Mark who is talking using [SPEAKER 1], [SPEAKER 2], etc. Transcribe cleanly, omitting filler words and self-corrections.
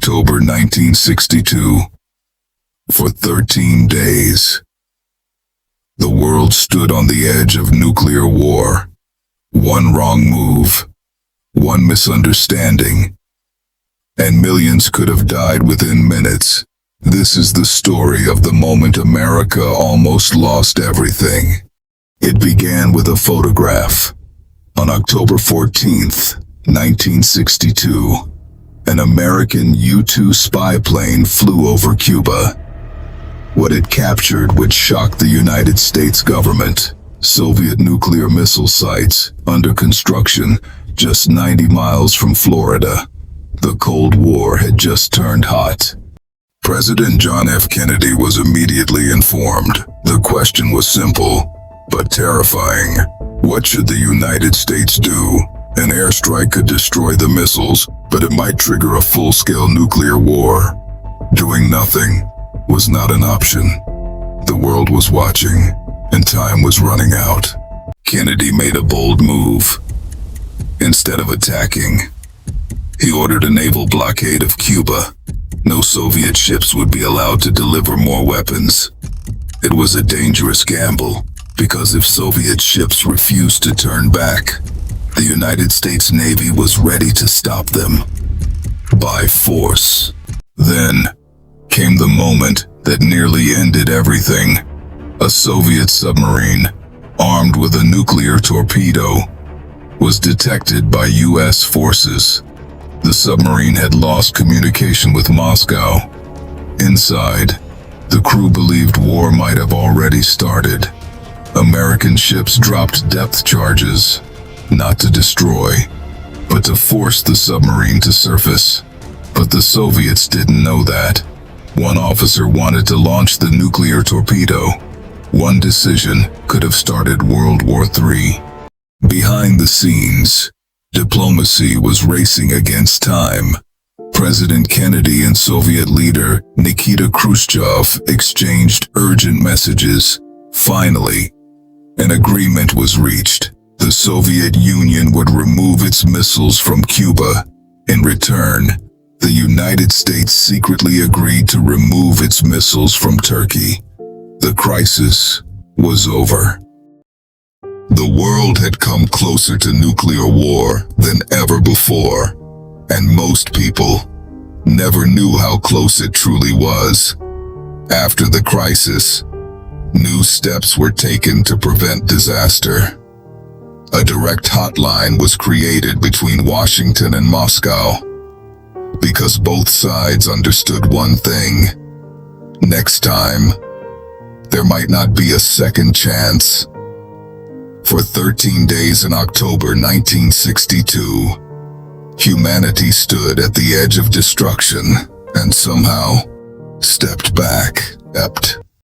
[SPEAKER 1] October 1962. For 13 days, the world stood on the edge of nuclear war. One wrong move, one misunderstanding, and millions could have died within minutes. This is the story of the moment America almost lost everything. It began with a photograph. On October 14th, 1962, an American U-2 spy plane flew over Cuba. What it captured would shock the United States government. Soviet nuclear missile sites under construction just 90 miles from Florida. The Cold War had just turned hot. President John F. Kennedy was immediately informed. The question was simple, but terrifying. What should the United States do? An airstrike could destroy the missiles, but it might trigger a full-scale nuclear war. Doing nothing was not an option. The world was watching, and time was running out. Kennedy made a bold move. Instead of attacking, he ordered a naval blockade of Cuba. No Soviet ships would be allowed to deliver more weapons. It was a dangerous gamble, because if Soviet ships refused to turn back, the United States Navy was ready to stop them by force. Then came the moment that nearly ended everything. A Soviet submarine, armed with a nuclear torpedo, was detected by U.S. forces. The submarine had lost communication with Moscow. Inside, the crew believed war might have already started. American ships dropped depth charges, not to destroy, but to force the submarine to surface. But the Soviets didn't know that. One officer wanted to launch the nuclear torpedo. One decision could have started World War III. Behind the scenes, diplomacy was racing against time. President Kennedy and Soviet leader Nikita Khrushchev exchanged urgent messages. Finally, an agreement was reached. The Soviet Union would remove its missiles from Cuba. In return, the United States secretly agreed to remove its missiles from Turkey. The crisis was over. The world had come closer to nuclear war than ever before, and most people never knew how close it truly was. After the crisis, new steps were taken to prevent disaster. A direct hotline was created between Washington and Moscow, because both sides understood one thing. Next time, there might not be a second chance. For 13 days in October 1962, humanity stood at the edge of destruction and somehow stepped back.